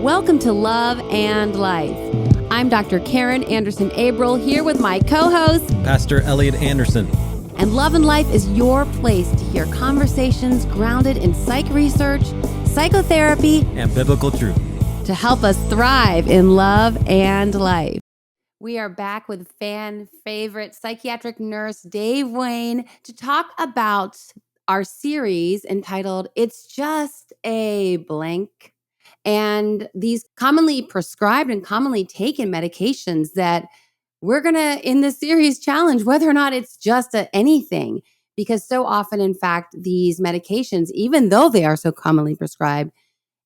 Welcome to Love and Life. I'm Dr. Karen Anderson-Abril here with my co-host, Pastor Elliot Anderson. And Love and Life is your place to hear conversations grounded in psych research, psychotherapy, and biblical truth to help us thrive in love and life. We are back with fan favorite psychiatric nurse Dave Wayne to talk about our series entitled It's Just a Blank, and these commonly prescribed and commonly taken medications that we're going to, in this series, challenge whether or not it's just anything. Because so often, in fact, these medications, even though they are so commonly prescribed,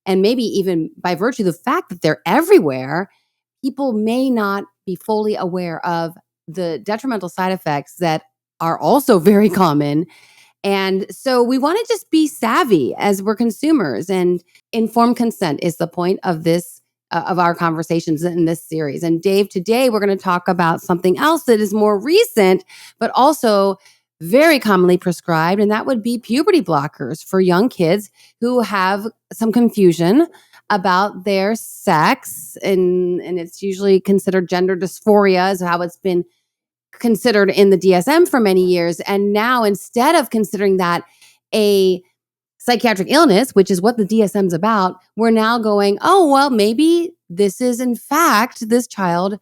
and maybe even by virtue of the fact that they're everywhere, people may not be fully aware of the detrimental side effects that are also very common. And so we want to just be savvy as we're consumers, and informed consent is the point of this, of our conversations in this series. And Dave, today we're going to talk about something else that is more recent, but also very commonly prescribed, and that would be puberty blockers for young kids who have some confusion about their sex. And it's usually considered gender dysphoria is how it's been considered in the DSM for many years. And now, instead of considering that a psychiatric illness, which is what the DSM is about, we're now going, oh, well, maybe this is in fact this child,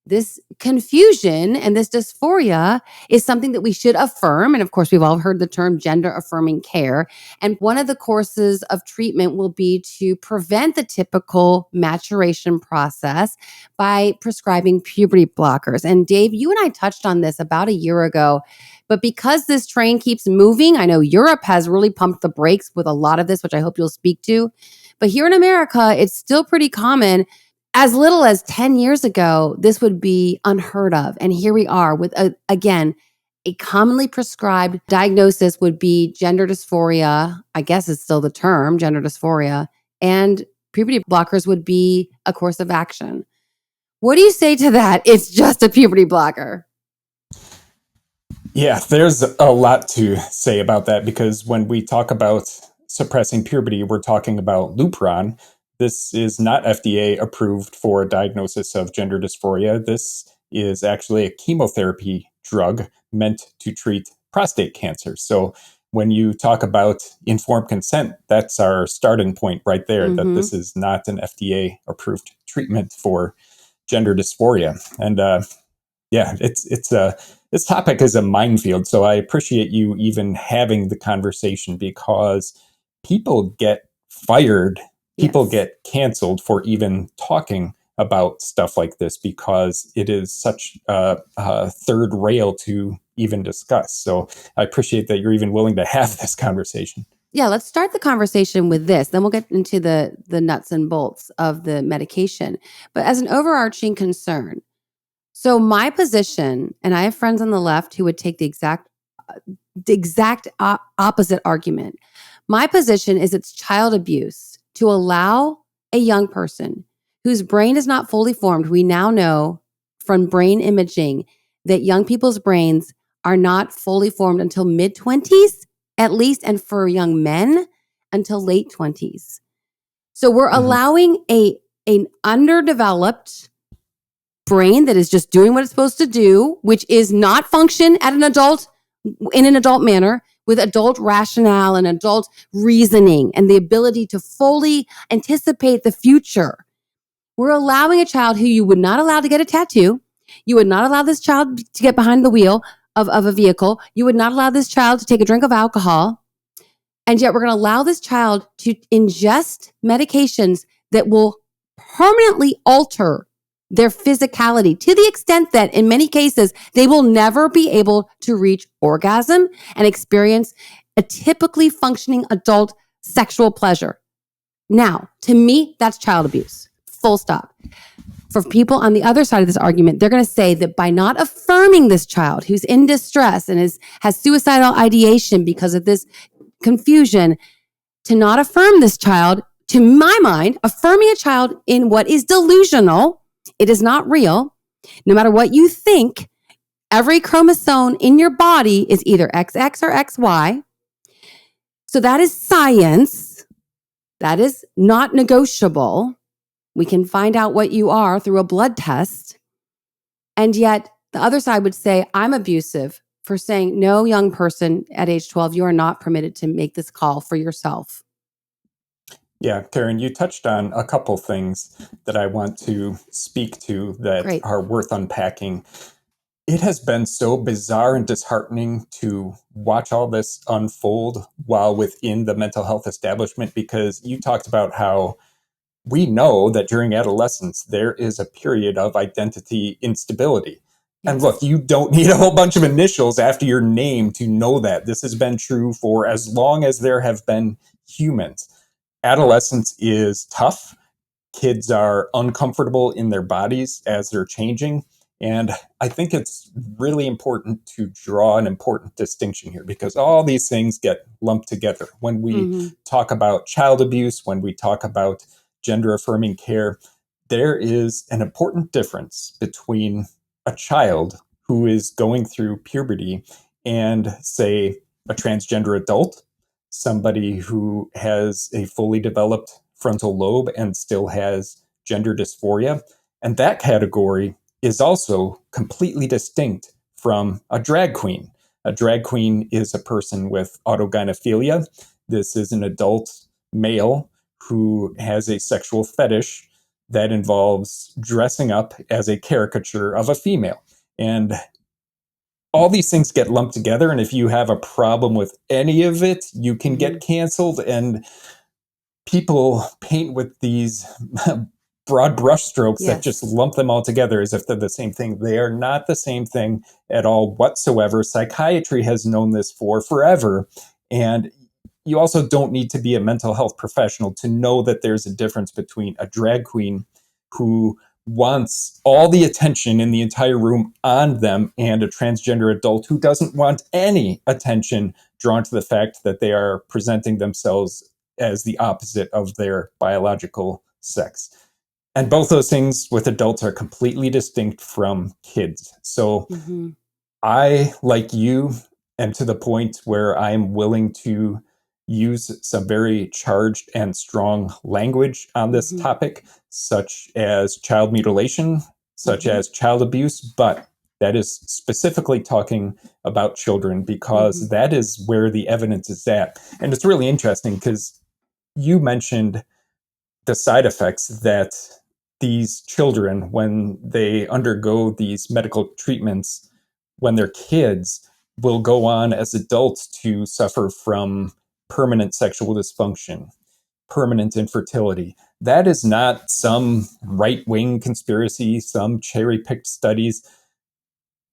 this confusion and this dysphoria is something that we should affirm. And of course, we've all heard the term gender affirming care. And one of the courses of treatment will be to prevent the typical maturation process by prescribing puberty blockers. And Dave, you and I touched on this about a year ago, but because this train keeps moving, I know Europe has really pumped the brakes with a lot of this, which I hope you'll speak to. But here in America, it's still pretty common. As little as 10 years ago, this would be unheard of. And here we are with, again, a commonly prescribed diagnosis would be gender dysphoria. I guess it's still the term, gender dysphoria. And puberty blockers would be a course of action. What do you say to that? It's just a puberty blocker. Yeah, there's a lot to say about that, because when we talk about suppressing puberty, we're talking about Lupron. This is not FDA approved for a diagnosis of gender dysphoria. This is actually a chemotherapy drug meant to treat prostate cancer. So when you talk about informed consent, that's our starting point right there, that this is not an FDA approved treatment for gender dysphoria. And this topic is a minefield. So I appreciate you even having the conversation, because people get fired. People get canceled for even talking about stuff like this, because it is such a third rail to even discuss. So I appreciate that you're even willing to have this conversation. Yeah, let's start the conversation with this. Then we'll get into the nuts and bolts of the medication. But as an overarching concern, so my position, and I have friends on the left who would take the exact opposite argument. My position is it's child abuse to allow a young person whose brain is not fully formed. We now know from brain imaging that young people's brains are not fully formed until mid-20s, at least, and for young men until late 20s. So we're allowing an underdeveloped brain that is just doing what it's supposed to do, which is not function at an adult in an adult manner, with adult rationale and adult reasoning and the ability to fully anticipate the future. We're allowing a child who you would not allow to get a tattoo. You would not allow this child to get behind the wheel of a vehicle. You would not allow this child to take a drink of alcohol. And yet we're going to allow this child to ingest medications that will permanently alter their physicality, to the extent that in many cases, they will never be able to reach orgasm and experience a typically functioning adult sexual pleasure. Now, to me, that's child abuse. Full stop. For people on the other side of this argument, they're going to say that by not affirming this child who's in distress and has suicidal ideation because of this confusion, to not affirm this child, to my mind, affirming a child in what is delusional, it is not real. No matter what you think, every chromosome in your body is either XX or XY. So that is science. That is not negotiable. We can find out what you are through a blood test. And yet the other side would say, I'm abusive for saying, no, young person at age 12, you are not permitted to make this call for yourself. Yeah, Karen, you touched on a couple things that I want to speak to that Great. are worth unpacking. It has been so bizarre and disheartening to watch all this unfold while within the mental health establishment, because you talked about how we know that during adolescence, there is a period of identity instability. Yes. And look, you don't need a whole bunch of initials after your name to know that. This has been true for as long as there have been humans. Adolescence is tough. Kids are uncomfortable in their bodies as they're changing. And I think it's really important to draw an important distinction here, because all these things get lumped together. When we talk about child abuse, when we talk about gender affirming care, there is an important difference between a child who is going through puberty and, say, a transgender adult, somebody who has a fully developed frontal lobe and still has gender dysphoria. And that category is also completely distinct from a drag queen. A drag queen is a person with autogynephilia. This is an adult male who has a sexual fetish that involves dressing up as a caricature of a female. And all these things get lumped together. And if you have a problem with any of it, you can get canceled. And people paint with these broad brushstrokes that just lump them all together as if they're the same thing. They are not the same thing at all whatsoever. Psychiatry has known this for forever. And you also don't need to be a mental health professional to know that there's a difference between a drag queen who wants all the attention in the entire room on them and a transgender adult who doesn't want any attention drawn to the fact that they are presenting themselves as the opposite of their biological sex. And both those things with adults are completely distinct from kids. So I, like you, am to the point where I'm willing to use some very charged and strong language on this topic, such as child mutilation, such as child abuse, but that is specifically talking about children, because that is where the evidence is at. And it's really interesting because you mentioned the side effects that these children, when they undergo these medical treatments when they're kids, will go on as adults to suffer from permanent sexual dysfunction, permanent infertility. That is not some right-wing conspiracy, some cherry-picked studies.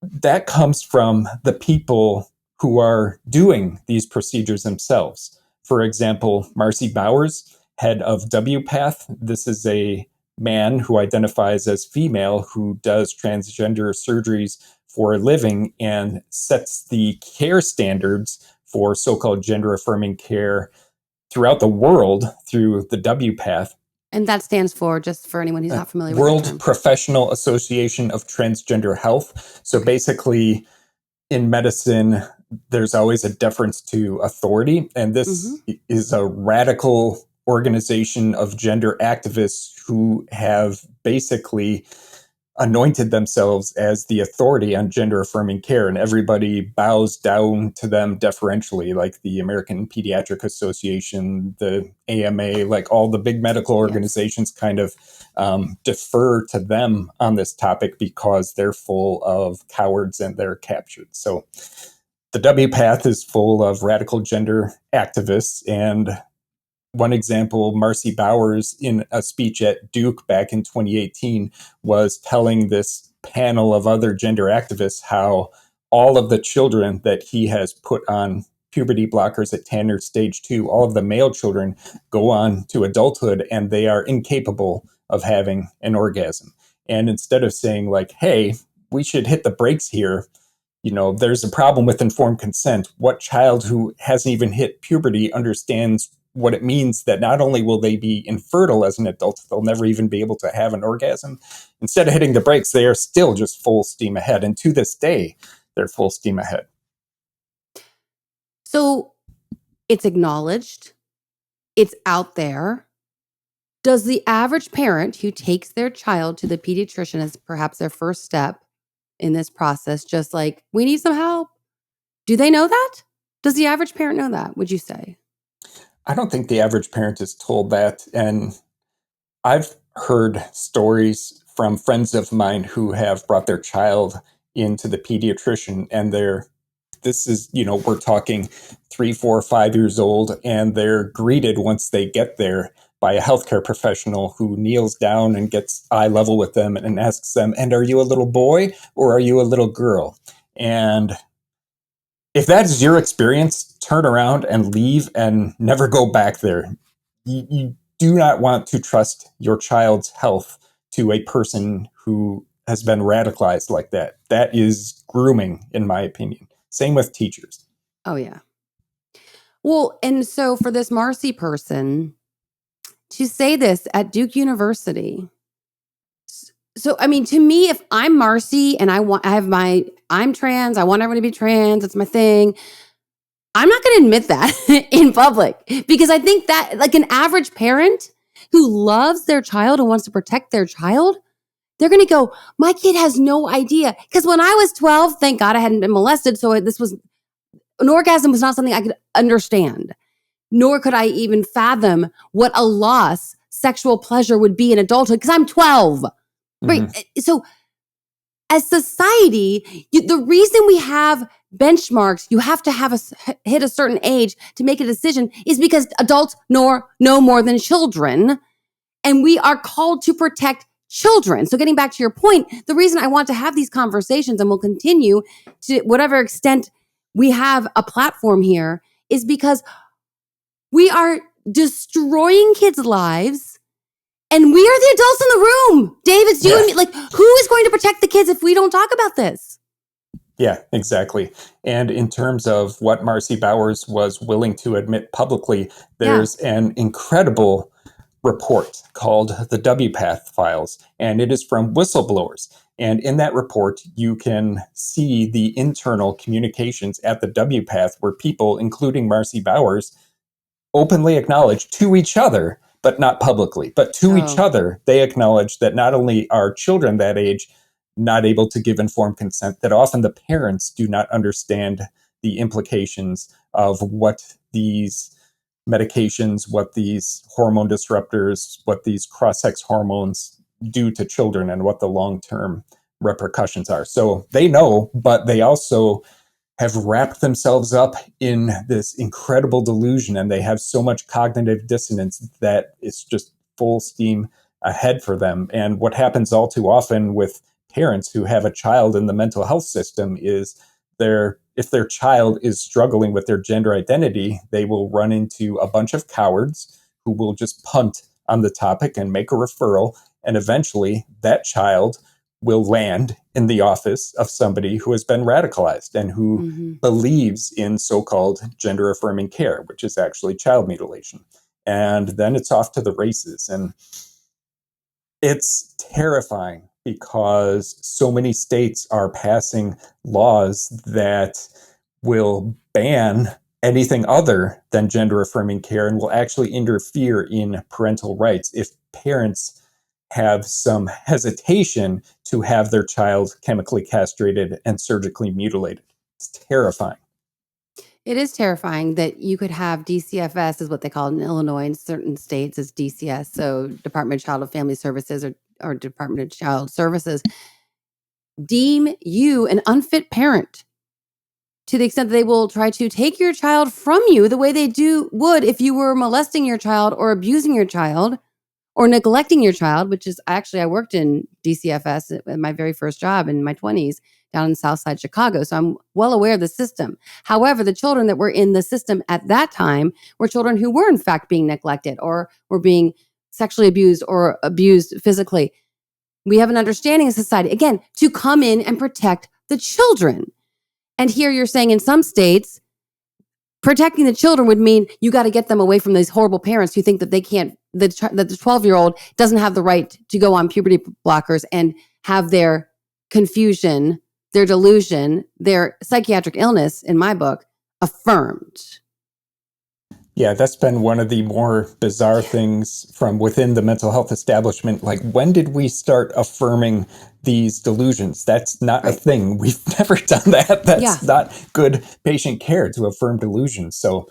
That comes from the people who are doing these procedures themselves. For example, Marcy Bowers, head of WPATH. This is a man who identifies as female who does transgender surgeries for a living and sets the care standards for so-called gender affirming care throughout the world through the WPATH. And that stands for, just for anyone who's not familiar with World the term, Professional Association of Transgender Health. So basically, in medicine, there's always a deference to authority. And this is a radical organization of gender activists who have basically anointed themselves as the authority on gender affirming care, and everybody bows down to them deferentially, like the American Pediatric Association, the AMA, like all the big medical organizations kind of defer to them on this topic because they're full of cowards and they're captured. So the WPATH is full of radical gender activists. And one example, Marcy Bowers, in a speech at Duke back in 2018, was telling this panel of other gender activists how all of the children that he has put on puberty blockers at Tanner stage 2, all of the male children go on to adulthood and they are incapable of having an orgasm. And instead of saying like, hey, we should hit the brakes here, you know, there's a problem with informed consent. What child who hasn't even hit puberty understands what it means that not only will they be infertile as an adult, they'll never even be able to have an orgasm. Instead of hitting the brakes, they are still just full steam ahead. And to this day, they're full steam ahead. So it's acknowledged, it's out there. Does the average parent who takes their child to the pediatrician as perhaps their first step in this process, just like, we need some help? Do they know that? Does the average parent know that, would you say? I don't think the average parent is told that. And I've heard stories from friends of mine who have brought their child into the pediatrician, and we're talking 3, 4, 5 years old, and they're greeted once they get there by a healthcare professional who kneels down and gets eye level with them and asks them, "And are you a little boy or are you a little girl?" And if that is your experience, turn around and leave and never go back there. You do not want to trust your child's health to a person who has been radicalized like that. That is grooming, in my opinion. Same with teachers. Oh, yeah. Well, and so for this Marcy person to say this at Duke University. So, I mean, to me, if I'm Marcy and I'm trans, I want everyone to be trans, it's my thing. I'm not going to admit that in public, because I think that, like, an average parent who loves their child and wants to protect their child, they're going to go, my kid has no idea. Because when I was 12, thank God I hadn't been molested. So an orgasm was not something I could understand, nor could I even fathom what a loss sexual pleasure would be in adulthood, because I'm 12. Right. So as society, the reason we have benchmarks, you have to hit a certain age to make a decision, is because adults know more than children. And we are called to protect children. So getting back to your point, the reason I want to have these conversations, and will continue to whatever extent we have a platform here, is because we are destroying kids' lives. And we are the adults in the room. Dave, it's you and me. Like, who is going to protect the kids if we don't talk about this? Yeah, exactly. And in terms of what Marcy Bowers was willing to admit publicly, there's an incredible report called the WPATH files, and it is from whistleblowers. And in that report, you can see the internal communications at the WPATH where people, including Marcy Bowers, openly acknowledge to each other, but not publicly, but to each other, they acknowledge that not only are children that age not able to give informed consent, that often the parents do not understand the implications of what these medications, what these hormone disruptors, what these cross-sex hormones do to children, and what the long-term repercussions are. So they know, but they also have wrapped themselves up in this incredible delusion, and they have so much cognitive dissonance that it's just full steam ahead for them. And what happens all too often with parents who have a child in the mental health system is if their child is struggling with their gender identity, they will run into a bunch of cowards who will just punt on the topic and make a referral. And eventually that child will land in the office of somebody who has been radicalized and who believes in so-called gender affirming care, which is actually child mutilation. And then it's off to the races. And it's terrifying because so many states are passing laws that will ban anything other than gender affirming care and will actually interfere in parental rights if parents have some hesitation to have their child chemically castrated and surgically mutilated. It's terrifying. It is terrifying that you could have DCFS, is what they call it in Illinois. In certain states, it's DCS, so Department of Child and Family Services or Department of Child Services, deem you an unfit parent to the extent that they will try to take your child from you the way they would if you were molesting your child or abusing your child or neglecting your child, which is actually, I worked in DCFS at my very first job in my 20s down in Southside Chicago. So I'm well aware of the system. However, the children that were in the system at that time were children who were in fact being neglected or were being sexually abused or abused physically. We have an understanding in society, again, to come in and protect the children. And here you're saying in some states, protecting the children would mean you got to get them away from these horrible parents who think that they can't, that the 12-year-old doesn't have the right to go on puberty blockers and have their confusion, their delusion, their psychiatric illness, in my book, affirmed. Yeah, that's been one of the more bizarre things from within the mental health establishment. Like, when did we start affirming these delusions? That's not a Right. thing. We've never done that. Yeah. That's not good patient care to affirm delusions. So,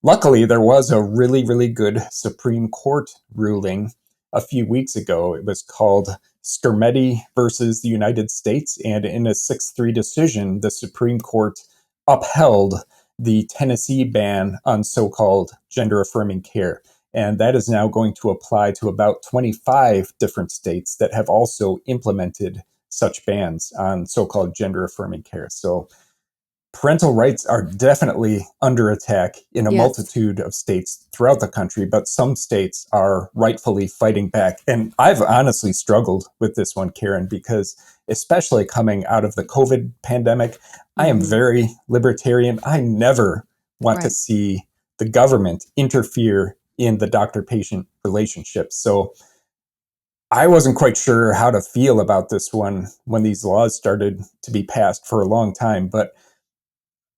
luckily, there was a really, really good Supreme Court ruling a few weeks ago. It was called Skermeti versus the United States. And in a 6-3 decision, the Supreme Court upheld the Tennessee ban on so-called gender-affirming care. And that is now going to apply to about 25 different states that have also implemented such bans on so-called gender-affirming care. So parental rights are definitely under attack in a Yes. multitude of states throughout the country, but some states are rightfully fighting back. And I've honestly struggled with this one, Karen, because especially coming out of the COVID pandemic, I am very libertarian. I never want to Right. see the government interfere in the doctor-patient relationship. So I wasn't quite sure how to feel about this one when these laws started to be passed for a long time, but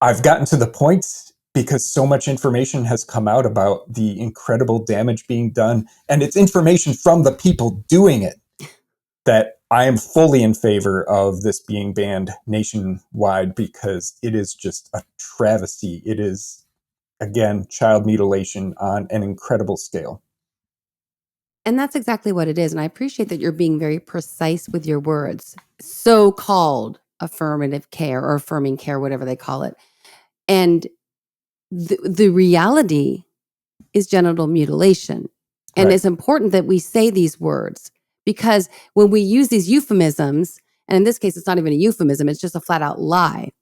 I've gotten to the point, because so much information has come out about the incredible damage being done, and it's information from the people doing it, that I am fully in favor of this being banned nationwide, because it is just a travesty. It is, again, child mutilation on an incredible scale. And that's exactly what it is. And I appreciate that you're being very precise with your words. So-called affirmative care or affirming care, whatever they call it. And the reality is genital mutilation. And Right. it's important that we say these words, because when we use these euphemisms, and in this case, it's not even a euphemism, it's just a flat out lie.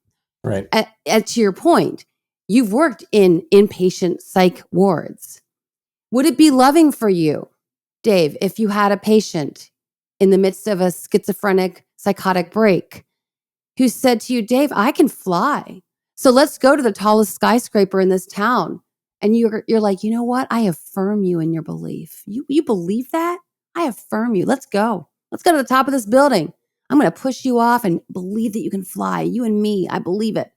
Right. To your point, you've worked in inpatient psych wards. Would it be loving for you, Dave, if you had a patient in the midst of a schizophrenic psychotic break who said to you, Dave, I can fly. So let's go to the tallest skyscraper in this town. And you're like, you know what? I affirm you in your belief. You believe that? I affirm you. Let's go. Let's go to the top of this building. I'm going to push you off and believe that you can fly. You and me, I believe it.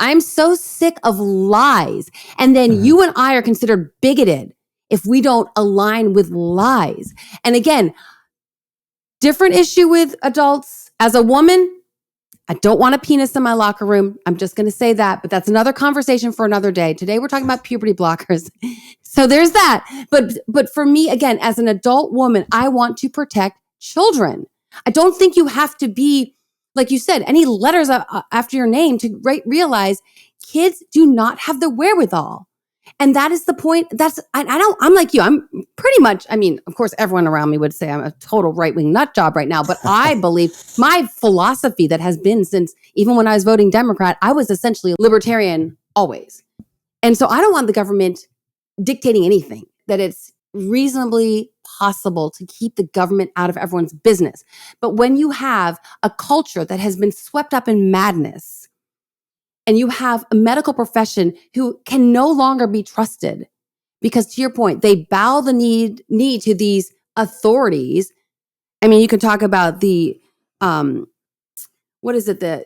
I'm so sick of lies. And then you and I are considered bigoted if we don't align with lies. And again, different issue with adults. As a woman, I don't want a penis in my locker room. I'm just going to say that, but that's another conversation for another day. Today we're talking about puberty blockers. So there's that. But for me, again, as an adult woman, I want to protect children. I don't think you have to be, like you said, any letters after your name to realize kids do not have the wherewithal. And that is the point. I'm like you. I'm pretty much, I mean, of course, everyone around me would say I'm a total right-wing nut job right now, but I believe my philosophy that has been since even when I was voting Democrat, I was essentially libertarian always. And so I don't want the government dictating anything, that it's reasonably possible to keep the government out of everyone's business. But when you have a culture that has been swept up in madness, and you have a medical profession who can no longer be trusted because, to your point, they bow the knee to these authorities. I mean, you can talk about the, what is it that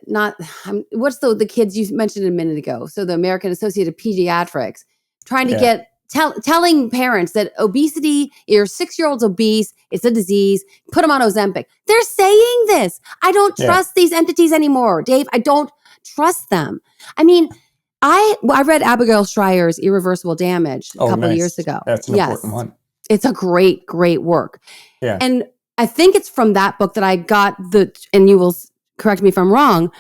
what's the kids you mentioned a minute ago? So the American Associate of Pediatrics trying to get, telling parents that obesity, your 6-year-old's obese, it's a disease, put them on Ozempic. They're saying this. I don't trust these entities anymore, Dave. I don't trust them. I mean, I read Abigail Schreier's Irreversible Damage a couple of years ago. That's an important one. It's a great, great work. Yeah. And I think it's from that book that I got and you will correct me if I'm wrong,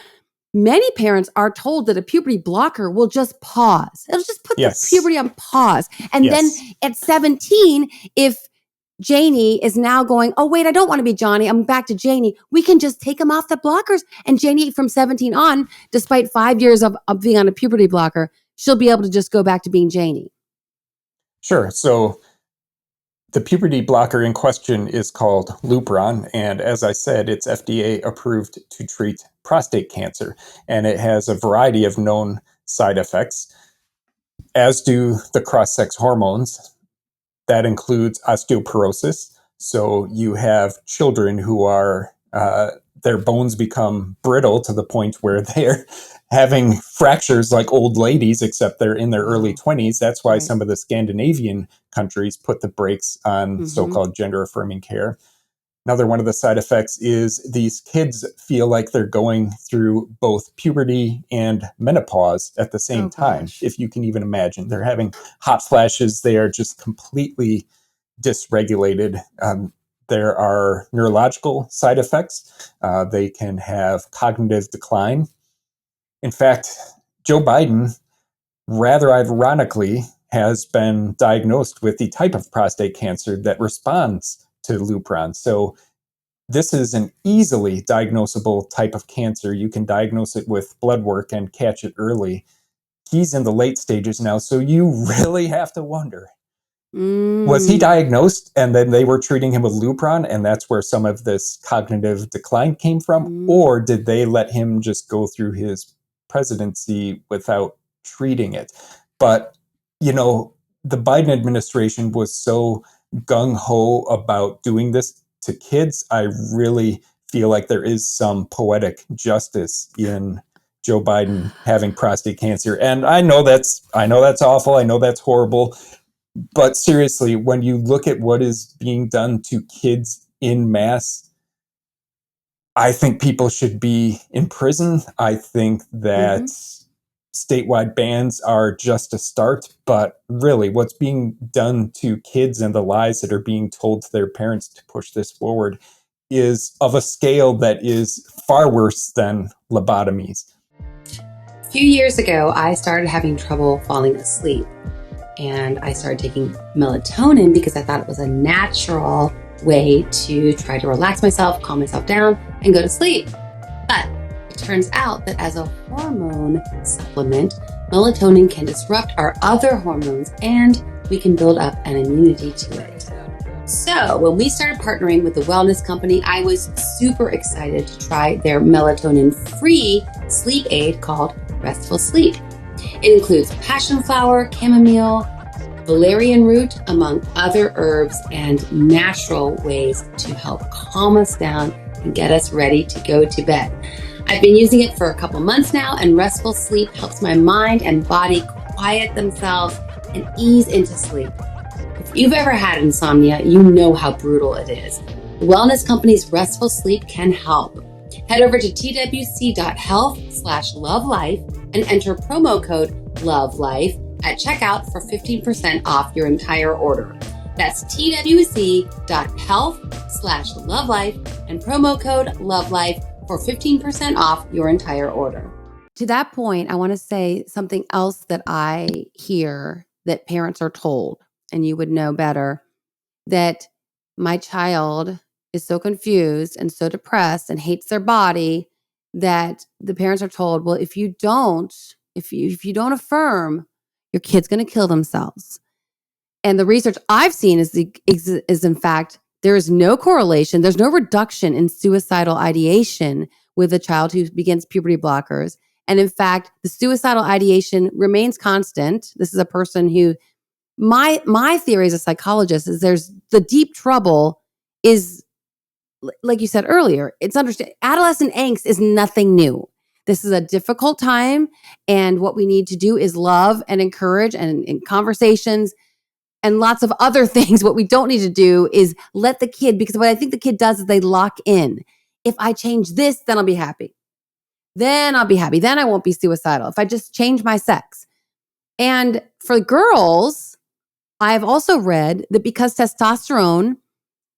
many parents are told that a puberty blocker will just pause. It'll just put the puberty on pause. And then at 17, if Janie is now going, oh, wait, I don't want to be Johnny. I'm back to Janie. We can just take him off the blockers. And Janie from 17 on, despite 5 years of being on a puberty blocker, she'll be able to just go back to being Janie. Sure. So the puberty blocker in question is called Lupron. And as I said, it's FDA approved to treat prostate cancer. And it has a variety of known side effects, as do the cross-sex hormones. That includes osteoporosis. So you have children who are their bones become brittle to the point where they're having fractures like old ladies, except they're in their early 20s. That's why some of the Scandinavian countries put the brakes on so-called gender affirming care. Another one of the side effects is these kids feel like they're going through both puberty and menopause at the same time. If you can even imagine, they're having hot flashes. They are just completely dysregulated. There are neurological side effects. They can have cognitive decline. In fact, Joe Biden, rather ironically, has been diagnosed with the type of prostate cancer that responds to Lupron. So this is an easily diagnosable type of cancer. You can diagnose it with blood work and catch it early. He's in the late stages now, so you really have to wonder, was he diagnosed and then they were treating him with Lupron and that's where some of this cognitive decline came from? Or did they let him just go through his presidency without treating it? But, you know, the Biden administration was so gung-ho about doing this to kids. I really feel like there is some poetic justice in Joe Biden having prostate cancer. And I know that's awful. I know that's horrible. But seriously, when you look at what is being done to kids in mass, I think people should be in prison. I think that statewide bans are just a start. But really, what's being done to kids and the lies that are being told to their parents to push this forward is of a scale that is far worse than lobotomies. A few years ago, I started having trouble falling asleep. And I started taking melatonin because I thought it was a natural way to try to relax myself, calm myself down, and go to sleep. But it turns out that as a hormone supplement, melatonin can disrupt our other hormones and we can build up an immunity to it. So when we started partnering with the wellness company, I was super excited to try their melatonin-free sleep aid called Restful Sleep. It includes passion flower, chamomile, valerian root, among other herbs and natural ways to help calm us down and get us ready to go to bed. I've been using it for a couple months now, and Restful Sleep helps my mind and body quiet themselves and ease into sleep. If you've ever had insomnia, you know how brutal it is. The wellness company's Restful Sleep can help. Head over to twc.health/lovelife and enter promo code LOVELIFE at checkout for 15% off your entire order. That's twc.health/lovelife and promo code LOVELIFE for 15% off your entire order. To that point, I want to say something else that I hear that parents are told, and you would know better, that my child is so confused and so depressed and hates their body that the parents are told, well, if you don't affirm, your kid's going to kill themselves. And the research I've seen is in fact, there is no correlation. There's no reduction in suicidal ideation with a child who begins puberty blockers. And in fact, the suicidal ideation remains constant. This is a person who, my theory as a psychologist is there's the deep trouble is, like you said earlier, it's adolescent angst is nothing new. This is a difficult time. And what we need to do is love and encourage and in conversations and lots of other things. What we don't need to do is let the kid, because what I think the kid does is they lock in. If I change this, then I'll be happy. Then I'll be happy. Then I won't be suicidal. If I just change my sex. And for girls, I've also read that because testosterone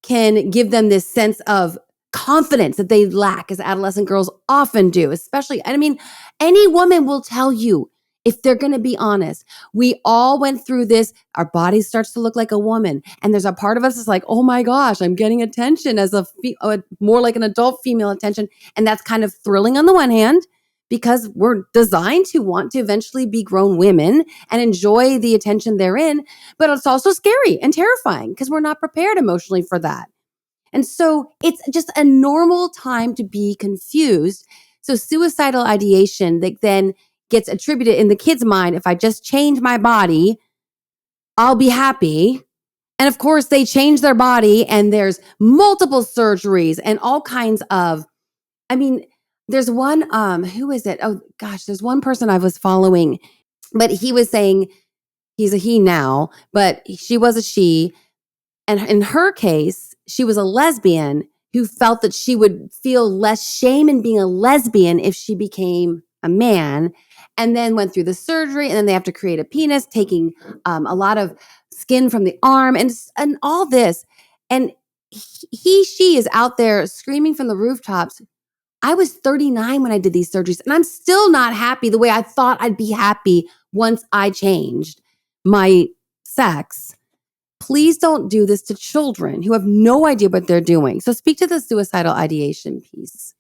can give them this sense of confidence that they lack, as adolescent girls often do, especially, I mean, any woman will tell you, if they're going to be honest, we all went through this. Our body starts to look like a woman. And there's a part of us that's like, oh my gosh, I'm getting attention as more like an adult female attention. And that's kind of thrilling on the one hand, because we're designed to want to eventually be grown women and enjoy the attention therein. But it's also scary and terrifying because we're not prepared emotionally for that. And so it's just a normal time to be confused. So suicidal ideation that then gets attributed in the kid's mind, if I just change my body, I'll be happy. And of course, they change their body and there's multiple surgeries and all kinds of I mean, there's one, who is it? Oh gosh, there's one person I was following, but he was saying he's a he now, but she was a she. And in her case, she was a lesbian who felt that she would feel less shame in being a lesbian if she became a man, and then went through the surgery, and then they have to create a penis, taking a lot of skin from the arm and all this. And she is out there screaming from the rooftops. I was 39 when I did these surgeries, and I'm still not happy the way I thought I'd be happy once I changed my sex. Please don't do this to children who have no idea what they're doing. So speak to the suicidal ideation piece.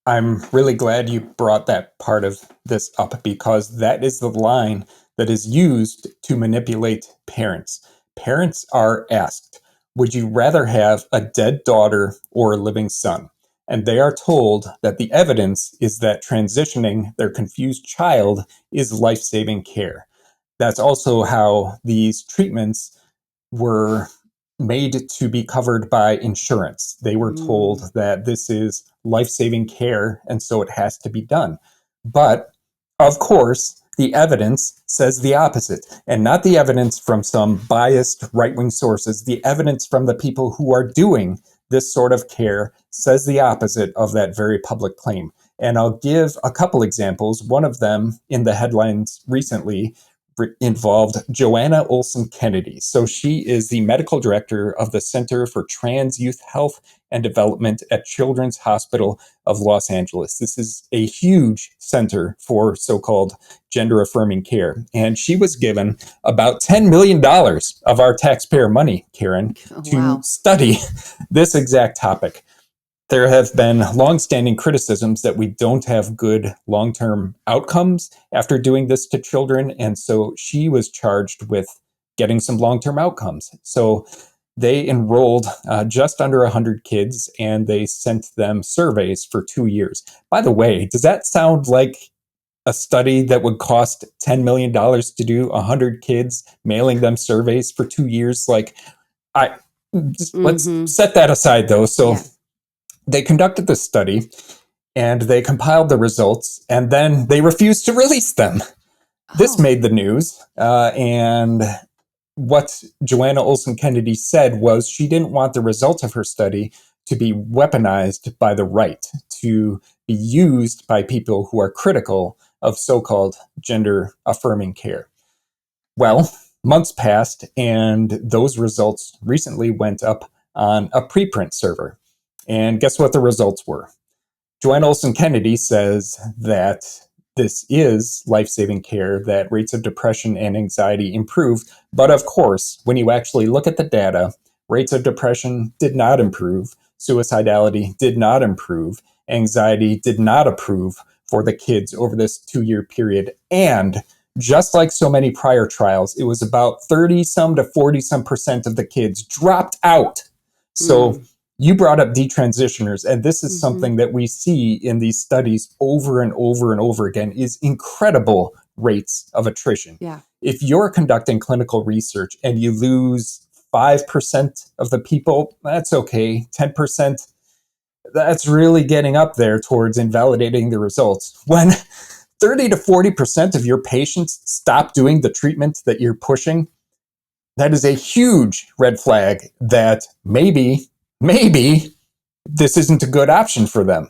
I'm really glad you brought that part of this up, because that is the line that is used to manipulate parents. Parents are asked, would you rather have a dead daughter or a living son? And they are told that the evidence is that transitioning their confused child is life-saving care. That's also how these treatments were made to be covered by insurance. They were told that this is life-saving care, and so it has to be done. But, of course, the evidence says the opposite, and not the evidence from some biased right-wing sources. The evidence from the people who are doing this sort of care says the opposite of that very public claim. And I'll give a couple examples. One of them in the headlines recently involved Joanna Olson Kennedy. So she is the medical director of the Center for Trans Youth Health and Development at Children's Hospital of Los Angeles. This is a huge center for so-called gender-affirming care. And she was given about $10 million of our taxpayer money, Karen, to study this exact topic. There have been longstanding criticisms that we don't have good long-term outcomes after doing this to children, and so she was charged with getting some long-term outcomes. So they enrolled just under 100 kids, and they sent them surveys for 2 years. By the way, does that sound like a study that would cost $10 million to do? 100 kids, mailing them surveys for 2 years? Let's set that aside, though. So. Yeah. They conducted this study, and they compiled the results, and then they refused to release them. This made the news, and what Joanna Olson Kennedy said was she didn't want the results of her study to be weaponized by the right, to be used by people who are critical of so-called gender-affirming care. Well, months passed, and those results recently went up on a preprint server. And guess what the results were? Joanna Olson Kennedy says that this is life-saving care, that rates of depression and anxiety improved. But of course, when you actually look at the data, rates of depression did not improve, suicidality did not improve, anxiety did not improve for the kids over this 2-year period. And just like so many prior trials, it was about 30-some to 40-some% of the kids dropped out. So you brought up detransitioners, and this is something that we see in these studies over and over and over again, is incredible rates of attrition. Yeah. If you're conducting clinical research and you lose 5% of the people, that's okay. 10%, that's really getting up there towards invalidating the results. When 30 to 40% of your patients stop doing the treatment that you're pushing, that is a huge red flag that maybe this isn't a good option for them,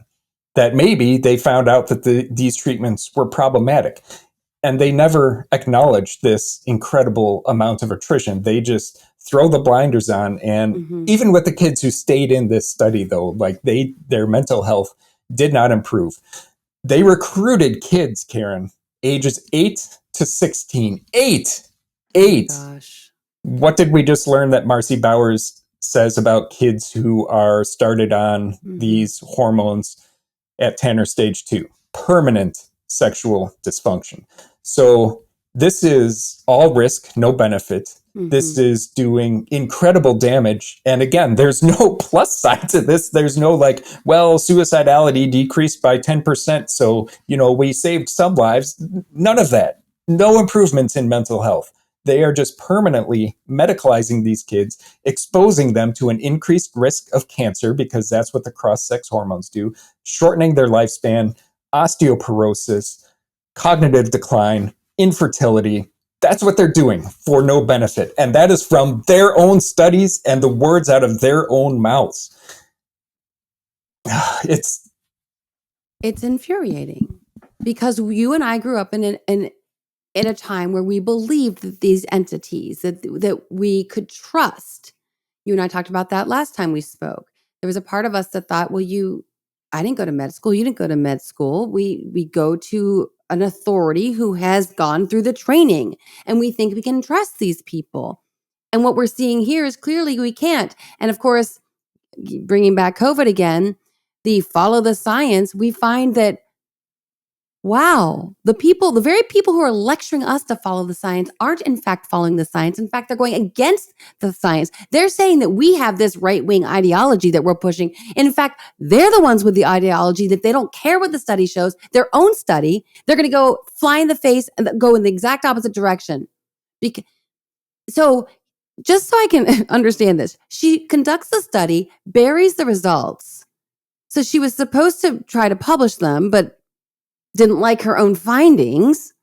that maybe they found out that these treatments were problematic. And they never acknowledge this incredible amount of attrition. They just throw the blinders on. And even with the kids who stayed in this study, though, their mental health did not improve. They recruited kids, Karen, ages 8 to 16. 8! Oh gosh. What did we just learn that Marcy Bowers says about kids who are started on these hormones at Tanner stage 2? Permanent sexual dysfunction. So this is all risk, no benefit. This is doing incredible damage. And again, there's no plus side to this. There's no suicidality decreased by 10%. So, we saved some lives. None of that. No improvements in mental health. They are just permanently medicalizing these kids, exposing them to an increased risk of cancer because that's what the cross-sex hormones do, shortening their lifespan, osteoporosis, cognitive decline, infertility. That's what they're doing for no benefit. And that is from their own studies and the words out of their own mouths. It's infuriating because you and I grew up in a time where we believed that these entities that we could trust. You and I talked about that last time we spoke. There was a part of us that thought, well, I didn't go to med school. You didn't go to med school. We go to an authority who has gone through the training, and we think we can trust these people. And what we're seeing here is clearly we can't. And of course, bringing back COVID again, the follow the science, we find that, wow, the very people who are lecturing us to follow the science aren't in fact following the science. In fact, they're going against the science. They're saying that we have this right-wing ideology that we're pushing. In fact, they're the ones with the ideology that they don't care what the study shows, their own study. They're going to go fly in the face and go in the exact opposite direction. So just so I can understand this, she conducts the study, buries the results. So she was supposed to try to publish them, but didn't like her own findings.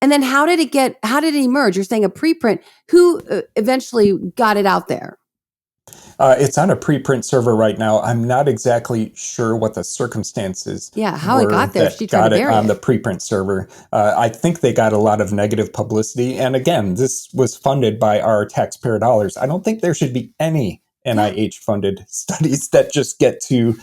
And then how did it emerge? You're saying a preprint. Who eventually got it out there? It's on a preprint server right now. I'm not exactly sure what the circumstances how it got there. That she tried got to bury it on it. the preprint server. I think they got a lot of negative publicity. And again, this was funded by our taxpayer dollars. I don't think there should be any NIH-funded studies that just get to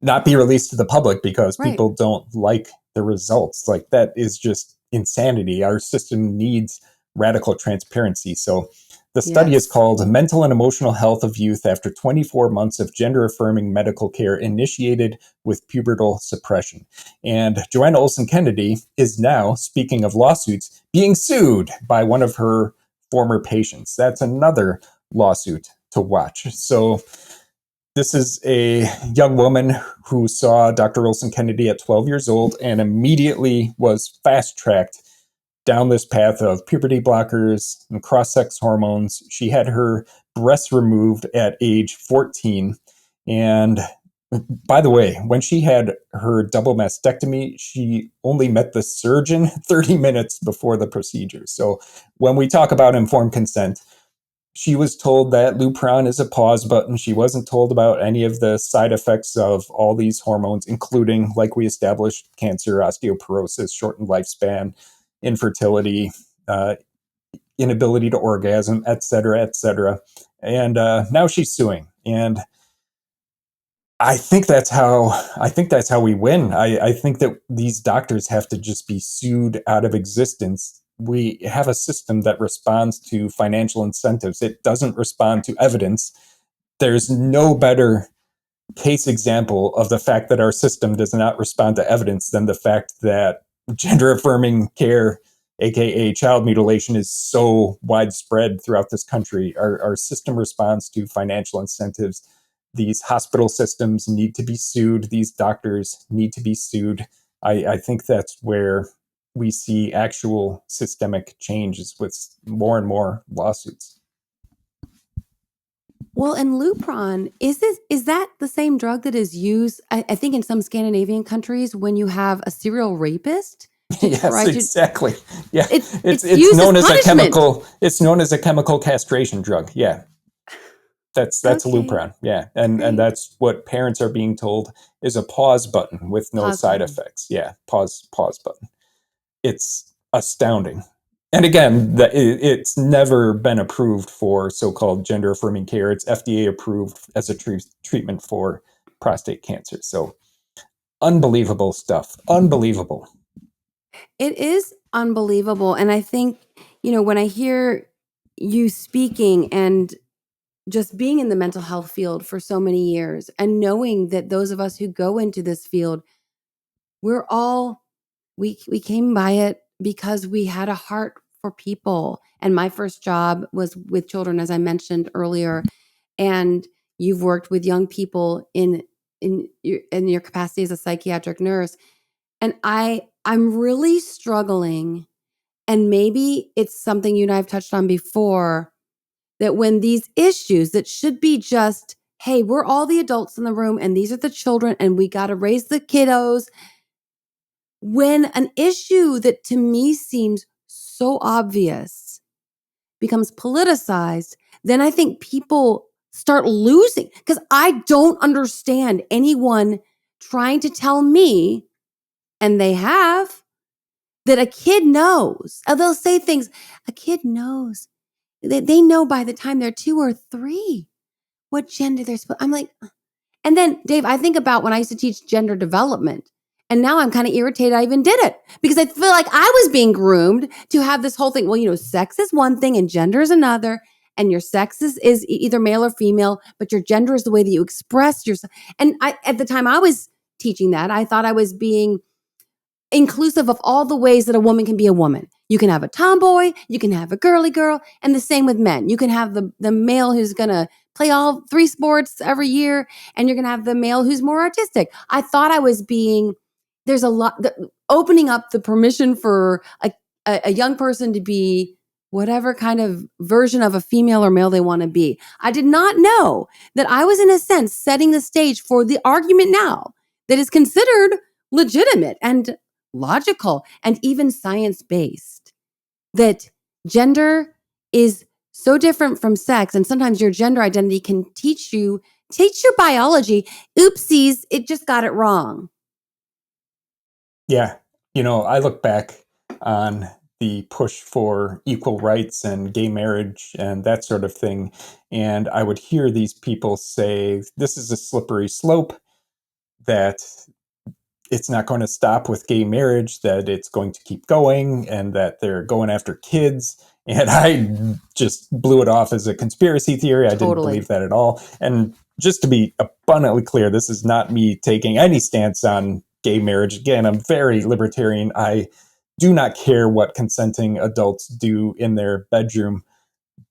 not be released to the public because people don't like the results. Like, that is just insanity. Our system needs radical transparency. So the study is called Mental and Emotional Health of Youth After 24 Months of Gender-Affirming Medical Care Initiated with Pubertal Suppression. And Joanna Olson Kennedy is now, speaking of lawsuits, being sued by one of her former patients. That's another lawsuit to watch. So this is a young woman who saw Dr. Olson Kennedy at 12 years old and immediately was fast-tracked down this path of puberty blockers and cross-sex hormones. She had her breasts removed at age 14. And by the way, when she had her double mastectomy, she only met the surgeon 30 minutes before the procedure. So when we talk about informed consent, she was told that Lupron is a pause button. She wasn't told about any of the side effects of all these hormones, including, like we established, cancer, osteoporosis, shortened lifespan, infertility, inability to orgasm, et cetera, et cetera. And now she's suing. And I think that's how we win. I think that these doctors have to just be sued out of existence. We have a system that responds to financial incentives. It doesn't respond to evidence. There's no better case example of the fact that our system does not respond to evidence than the fact that gender affirming care, aka child mutilation, is so widespread throughout this country. Our system responds to financial incentives. These hospital systems need to be sued. These doctors need to be sued. I think that's where we see actual systemic changes with more and more lawsuits. Well, and Lupron, is that the same drug that is used, I think, in some Scandinavian countries when you have a serial rapist? Yes, exactly. Yeah, it's known as a chemical. It's known as a chemical castration drug. Yeah, that's okay. Lupron. Yeah, and that's what parents are being told is a pause button with no side effects. Yeah, pause button. It's astounding. And again, it's never been approved for so-called gender-affirming care. It's FDA approved as a treatment for prostate cancer. So unbelievable stuff. Unbelievable. It is unbelievable. And I think, when I hear you speaking and just being in the mental health field for so many years and knowing that those of us who go into this field, we came by it because we had a heart for people. And my first job was with children, as I mentioned earlier. And you've worked with young people in your capacity as a psychiatric nurse. And I'm really struggling And maybe it's something you and I have touched on before, that when these issues that should be just, hey, we're all the adults in the room and these are the children and we got to raise the kiddos. When an issue that to me seems so obvious becomes politicized, then I think people start losing, because I don't understand anyone trying to tell me, and they have, that a kid knows. They'll say things, a kid knows. They know by the time they're 2 or 3 what gender they're supposed. I'm like, and then Dave, I think about when I used to teach gender development, and now I'm kind of irritated I even did it, because I feel like I was being groomed to have this whole thing. Well, sex is one thing and gender is another, and your sex is either male or female, but your gender is the way that you express yourself. And at the time I was teaching that, I thought I was being inclusive of all the ways that a woman can be a woman. You can have a tomboy, you can have a girly girl, and the same with men. You can have the male who's going to play all 3 sports every year, and you're going to have the male who's more artistic. I thought I was being, there's a lot, opening up the permission for a young person to be whatever kind of version of a female or male they want to be. I did not know that I was, in a sense, setting the stage for the argument now that is considered legitimate and logical and even science-based, that gender is so different from sex. And sometimes your gender identity can teach your biology, oopsies, it just got it wrong. Yeah. I look back on the push for equal rights and gay marriage and that sort of thing, and I would hear these people say, this is a slippery slope, that it's not going to stop with gay marriage, that it's going to keep going, and that they're going after kids. And I just blew it off as a conspiracy theory. I didn't believe that at all. And just to be abundantly clear, this is not me taking any stance on gay marriage. Again, I'm very libertarian. I do not care what consenting adults do in their bedroom.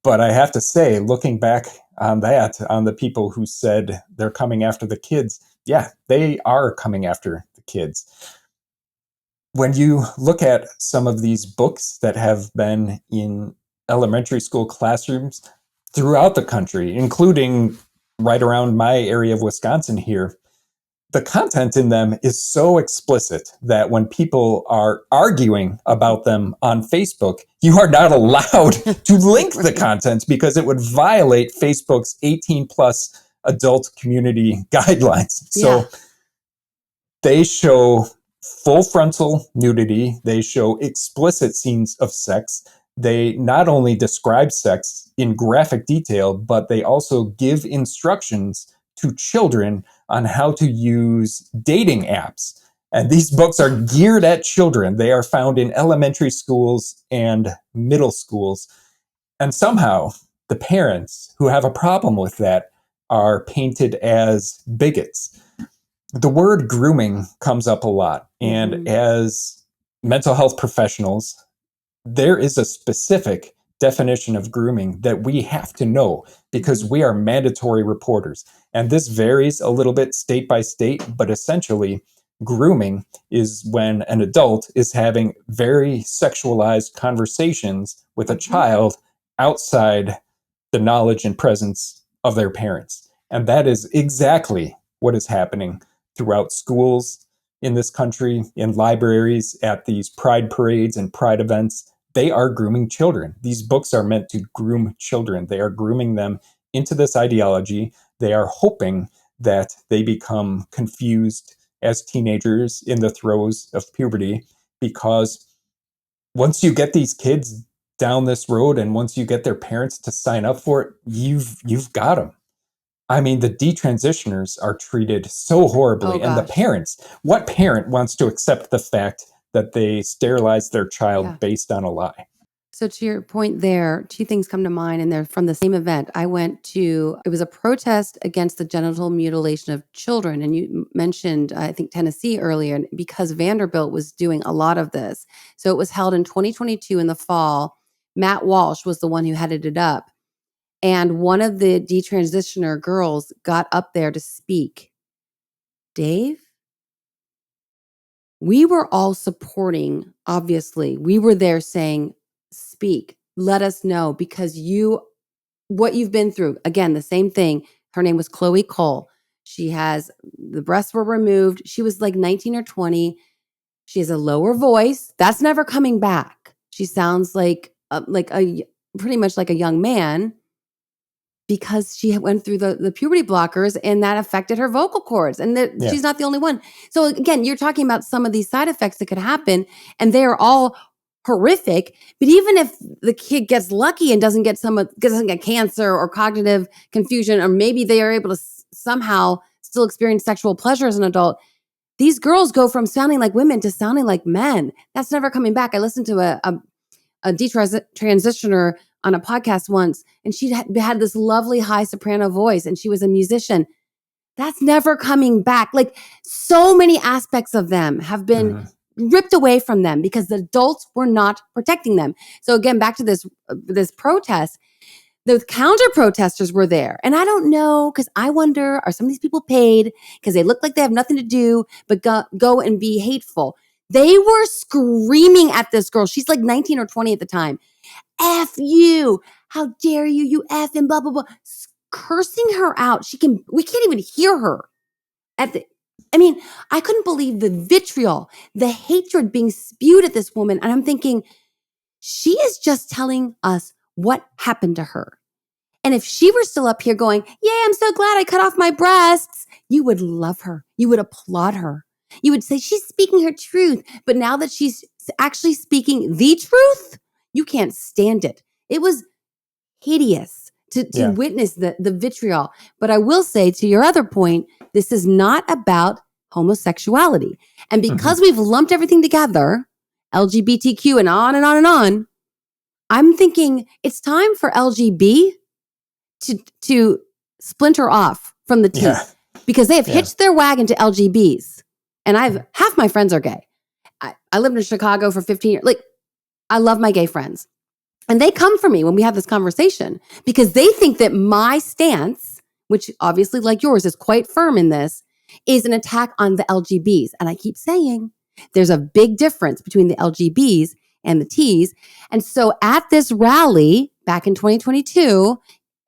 But I have to say, looking back on that, on the people who said they're coming after the kids, yeah, they are coming after the kids. When you look at some of these books that have been in elementary school classrooms throughout the country, including right around my area of Wisconsin here, the content in them is so explicit that when people are arguing about them on Facebook, you are not allowed to link the content because it would violate Facebook's 18 plus adult community guidelines. So they show full frontal nudity. They show explicit scenes of sex. They not only describe sex in graphic detail, but they also give instructions to children on how to use dating apps. And these books are geared at children. They are found in elementary schools and middle schools. And somehow the parents who have a problem with that are painted as bigots. The word grooming comes up a lot. And as mental health professionals, there is a specific definition of grooming that we have to know because we are mandatory reporters. And this varies a little bit state by state, but essentially, grooming is when an adult is having very sexualized conversations with a child outside the knowledge and presence of their parents. And that is exactly what is happening throughout schools in this country, in libraries, at these pride parades and pride events. They are grooming children. These books are meant to groom children. They are grooming them into this ideology. They are hoping that they become confused as teenagers in the throes of puberty, because once you get these kids down this road and once you get their parents to sign up for it, you've got them. I mean, the detransitioners are treated so horribly. And the parents, what parent wants to accept the fact that they sterilized their child based on a lie? So to your point there, 2 things come to mind, and they're from the same event. I went to, it was a protest against the genital mutilation of children. And you mentioned, I think, Tennessee earlier, because Vanderbilt was doing a lot of this. So it was held in 2022 in the fall. Matt Walsh was the one who headed it up. And one of the detransitioner girls got up there to speak. Dave, we were all supporting, obviously. We were there saying, speak, let us know, because what you've been through. Again, the same thing. Her name was Chloe Cole. The breasts were removed. She was like 19 or 20. She has a lower voice. That's never coming back. She sounds like pretty much like a young man, because she went through the puberty blockers and that affected her vocal cords. And she's not the only one. So again, you're talking about some of these side effects that could happen, and they are all horrific. But even if the kid gets lucky and doesn't get cancer or cognitive confusion, or maybe they are able to somehow still experience sexual pleasure as an adult, these girls go from sounding like women to sounding like men. That's never coming back. I listened to a detransitioner on a podcast once, and she had this lovely high soprano voice, and she was a musician. That's never coming back. Like, so many aspects of them have been ripped away from them because the adults were not protecting them. So again, back to this protest, the counter protesters were there. And I don't know, because I wonder, are some of these people paid because they look like they have nothing to do but go and be hateful? They were screaming at this girl. She's like 19 or 20 at the time. F you. How dare you? You F and blah, blah, blah. Cursing her out. We can't even hear her. I couldn't believe the vitriol, the hatred being spewed at this woman. And I'm thinking, she is just telling us what happened to her. And if she were still up here going, yeah, I'm so glad I cut off my breasts, you would love her. You would applaud her. You would say she's speaking her truth. But now that she's actually speaking the truth, you can't stand it. It was hideous to witness the vitriol. But I will say, to your other point, this is not about homosexuality. And because we've lumped everything together, LGBTQ and on and on and on, I'm thinking it's time for LGB to splinter off from the T, because they have hitched their wagon to LGBs. And half my friends are gay. I lived in Chicago for 15 years. Like, I love my gay friends. And they come for me when we have this conversation, because they think that my stance, which obviously like yours is quite firm in this, is an attack on the LGBs. And I keep saying there's a big difference between the LGBs and the Ts. And so at this rally back in 2022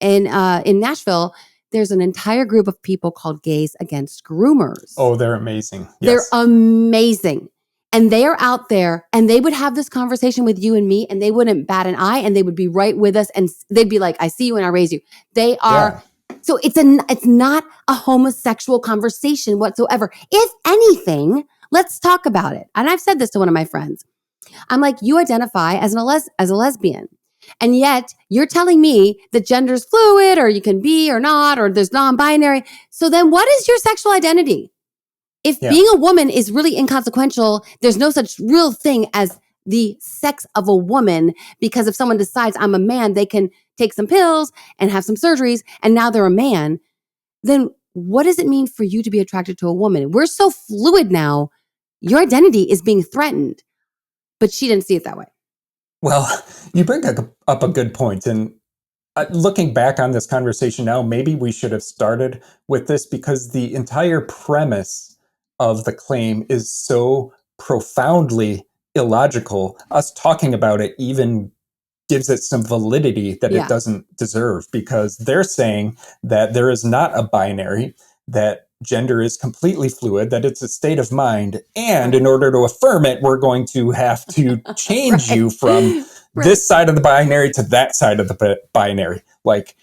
in Nashville, there's an entire group of people called Gays Against Groomers. Oh, they're amazing. Yes. They're amazing. And they are out there, and they would have this conversation with you and me, and they wouldn't bat an eye, and they would be right with us, and they'd be like, I see you and I raise you. They are. Yeah. So it's not a homosexual conversation whatsoever. If anything, let's talk about it. And I've said this to one of my friends. I'm like, you identify as a lesbian. And yet you're telling me that gender's fluid, or you can be or not, or there's non-binary. So then what is your sexual identity? If being a woman is really inconsequential, there's no such real thing as the sex of a woman, because if someone decides I'm a man, they can take some pills and have some surgeries, and now they're a man. Then what does it mean for you to be attracted to a woman? We're so fluid now. Your identity is being threatened. But she didn't see it that way. Well, you bring up a good point. And looking back on this conversation now, maybe we should have started with this, because the entire premise of the claim is so profoundly illogical. Us talking about it even gives it some validity that it doesn't deserve, because they're saying that there is not a binary, that gender is completely fluid, that it's a state of mind. And in order to affirm it, we're going to have to change you from this side of the binary to that side of the binary. Like,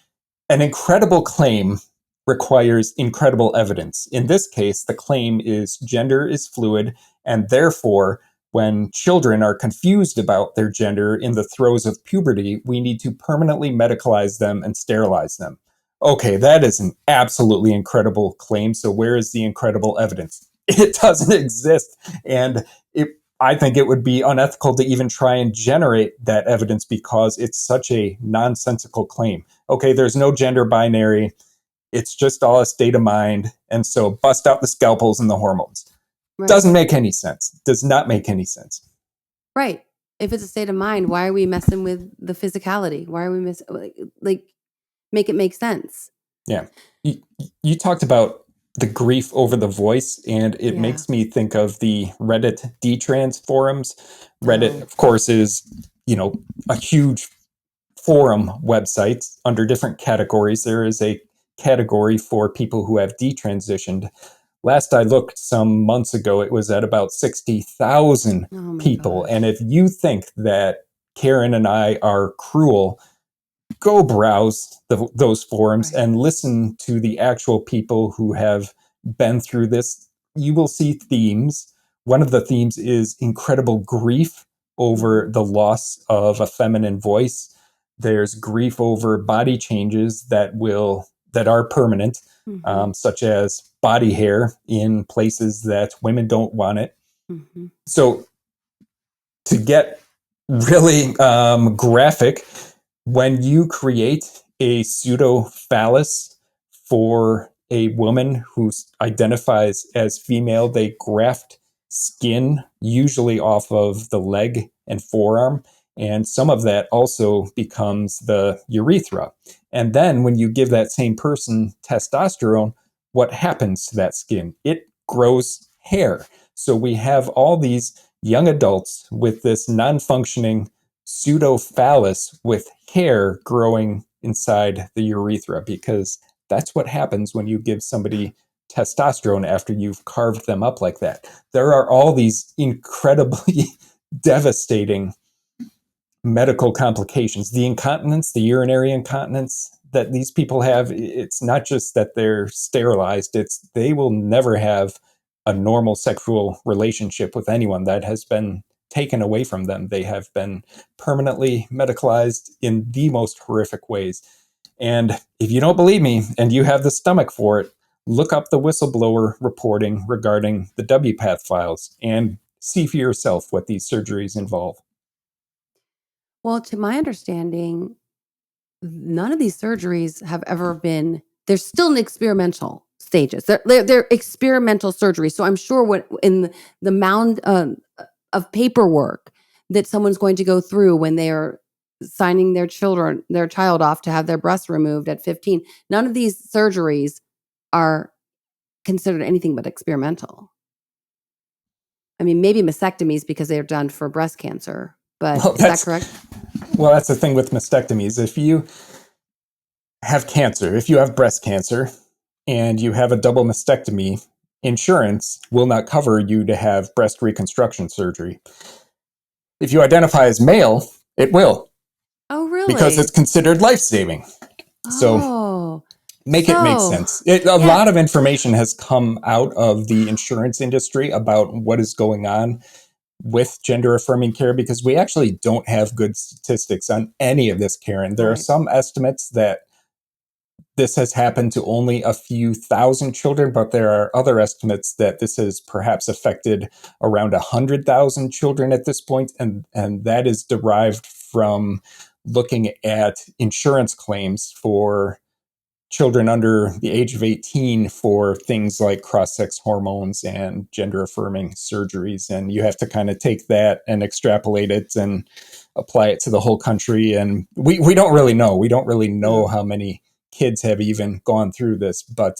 an incredible claim requires incredible evidence. In this case, the claim is gender is fluid, and therefore, when children are confused about their gender in the throes of puberty, we need to permanently medicalize them and sterilize them. Okay, that is an absolutely incredible claim. So where is the incredible evidence? It doesn't exist. And I think it would be unethical to even try and generate that evidence, because it's such a nonsensical claim. Okay, there's no gender binary. It's just all a state of mind. And so bust out the scalpels and the hormones. Right. Doesn't make any sense. Does not make any sense. Right. If it's a state of mind, why are we messing with the physicality? Why are we make it make sense? Yeah. You talked about the grief over the voice, and it makes me think of the Reddit detrans forums. Reddit, of course, is, a huge forum website under different categories. There is a category for people who have detransitioned. Last I looked some months ago, it was at about 60,000 people. Gosh. And if you think that Karen and I are cruel, go browse those forums and listen to the actual people who have been through this. You will see themes. One of the themes is incredible grief over the loss of a feminine voice. There's grief over body changes that are permanent, such as body hair in places that women don't want it. So to get really graphic, when you create a pseudo phallus for a woman who identifies as female, they graft skin, usually off of the leg and forearm, and some of that also becomes the urethra. And then when you give that same person testosterone, what happens to that skin? It grows hair. So we have all these young adults with this non-functioning pseudo phallus with hair growing inside the urethra, because that's what happens when you give somebody testosterone after you've carved them up like that. There are all these incredibly devastating medical complications. The incontinence, the urinary incontinence that these people have, it's not just that they're sterilized, it's they will never have a normal sexual relationship with anyone. That has been taken away from them. They have been permanently medicalized in the most horrific ways. And if you don't believe me and you have the stomach for it, look up the whistleblower reporting regarding the WPATH files and see for yourself what these surgeries involve. Well, to my understanding, none of these surgeries have ever been, they're still in experimental stages. They're experimental surgeries. So I'm sure what in the mound of paperwork that someone's going to go through when they are signing their child off to have their breasts removed at 15, none of these surgeries are considered anything but experimental. I mean, maybe mastectomies because they're done for breast cancer, but is that correct? Well, that's the thing with mastectomies. If you have cancer, if you have breast cancer and you have a double mastectomy, insurance will not cover you to have breast reconstruction surgery. If you identify as male, it will. Oh, really? Because it's considered life-saving. So make it make sense. A lot of information has come out of the insurance industry about what is going on with gender affirming care, because we actually don't have good statistics on any of this, Karen. There are some estimates that this has happened to only a few thousand children, but there are other estimates that this has perhaps affected around 100,000 children at this point, and that is derived from looking at insurance claims for children under the age of 18 for things like cross-sex hormones and gender-affirming surgeries. And you have to kind of take that and extrapolate it and apply it to the whole country. And we don't really know. We don't really know how many kids have even gone through this, but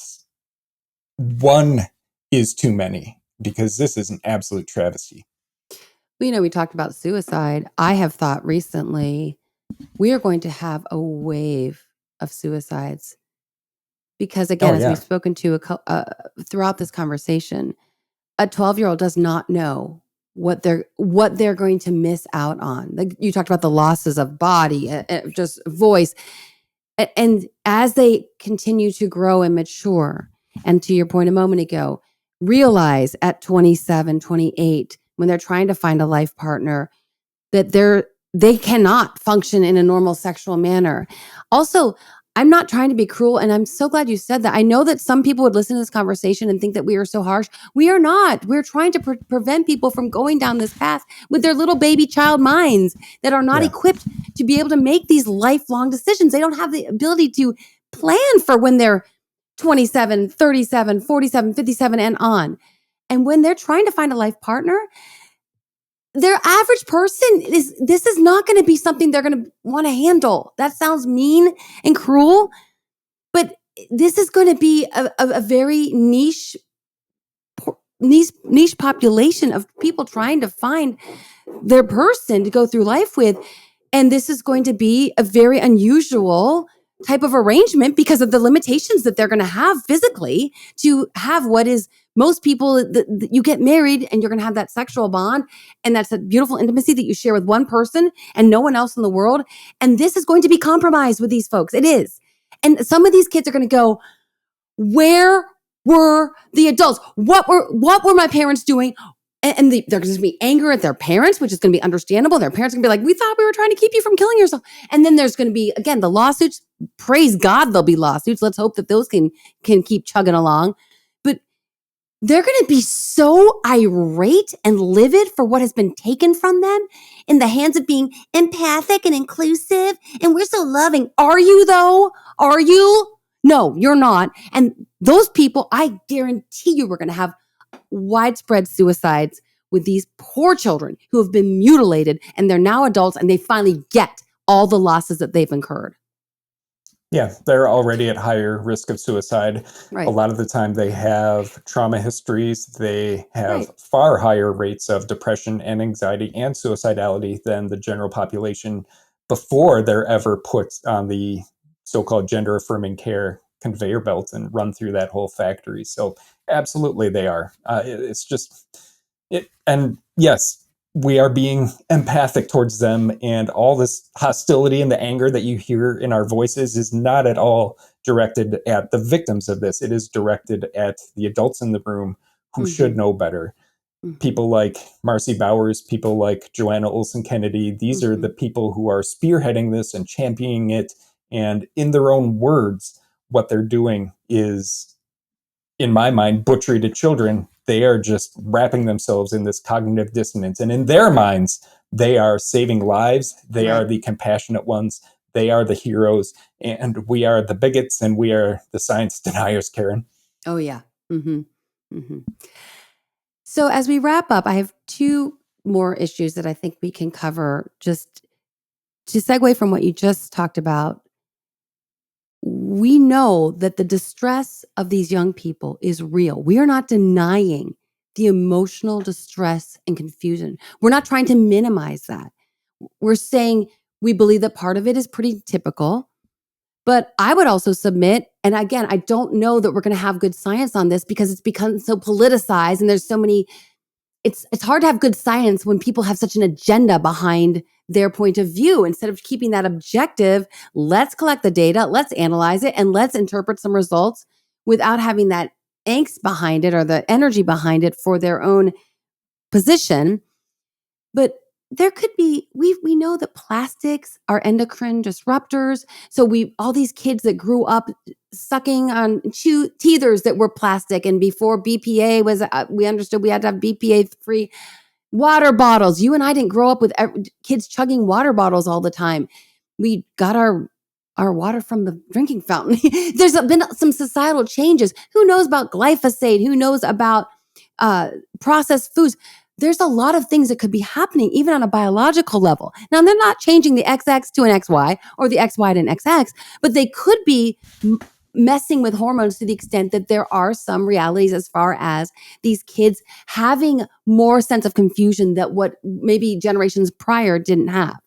one is too many, because this is an absolute travesty. Well, we talked about suicide. I have thought recently we are going to have a wave of suicides. Because again, as we've spoken to throughout this conversation, a 12-year-old does not know what they're going to miss out on. Like you talked about the losses of body, just voice. And as they continue to grow and mature, and to your point a moment ago, realize at 27, 28, when they're trying to find a life partner, that they cannot function in a normal sexual manner. Also, I'm not trying to be cruel, and I'm so glad you said that. I know that some people would listen to this conversation and think that we are so harsh. We are not. We're trying to prevent people from going down this path with their little baby child minds that are not equipped to be able to make these lifelong decisions. They don't have the ability to plan for when they're 27, 37, 47, 57, and on. And when they're trying to find a life partner, their average person this is not going to be something they're going to want to handle. That sounds mean and cruel, but this is going to be a very niche population of people trying to find their person to go through life with. And this is going to be a very unusual type of arrangement because of the limitations that they're going to have physically to have what is most people, you get married and you're going to have that sexual bond. And that's a beautiful intimacy that you share with one person and no one else in the world. And this is going to be compromised with these folks. It is. And some of these kids are going to go, where were the adults? What were my parents doing? And there's going to be anger at their parents, which is going to be understandable. Their parents are going to be like, we thought we were trying to keep you from killing yourself. And then there's going to be, again, the lawsuits. Praise God, there'll be lawsuits. Let's hope that those can keep chugging along. But they're going to be so irate and livid for what has been taken from them in the hands of being empathic and inclusive. And we're so loving. Are you, though? Are you? No, you're not. And those people, I guarantee you, we're going to have widespread suicides with these poor children who have been mutilated and they're now adults and they finally get all the losses that they've incurred. Yeah, they're already at higher risk of suicide. Right. A lot of the time they have trauma histories. They have far higher rates of depression and anxiety and suicidality than the general population before they're ever put on the so-called gender affirming care conveyor belt and run through that whole factory. So absolutely they are. It's just it. And yes, we are being empathic towards them, and all this hostility and the anger that you hear in our voices is not at all directed at the victims of this. It is directed at the adults in the room who should know better. People like Marcy Bowers, people like Joanna Olson Kennedy, these are the people who are spearheading this and championing it. And in their own words, what they're doing is, in my mind, butchery to children. They are just wrapping themselves in this cognitive dissonance. And in their minds, they are saving lives. They are the compassionate ones. They are the heroes. And we are the bigots and we are the science deniers, Karen. Oh, yeah. So as we wrap up, I have two more issues that I think we can cover just to segue from what you just talked about. We know that the distress of these young people is real. We are not denying the emotional distress and confusion. We're not trying to minimize that. We're saying we believe that part of it is pretty typical. But I would also submit, and again, I don't know that we're going to have good science on this because it's become so politicized and there's so many, it's hard to have good science when people have such an agenda behind their point of view. Instead of keeping that objective, let's collect the data, let's analyze it, and let's interpret some results without having that angst behind it or the energy behind it for their own position. But there could be, we know that plastics are endocrine disruptors. So all these kids that grew up sucking on teethers that were plastic, and before BPA was, we understood we had to have BPA-free water bottles. You and I didn't grow up with kids chugging water bottles all the time. We got our water from the drinking fountain. There's been some societal changes. Who knows about glyphosate? Who knows about processed foods? There's a lot of things that could be happening even on a biological level. Now, they're not changing the XX to an XY or the XY to an XX, but they could be messing with hormones to the extent that there are some realities as far as these kids having more sense of confusion that what maybe generations prior didn't have.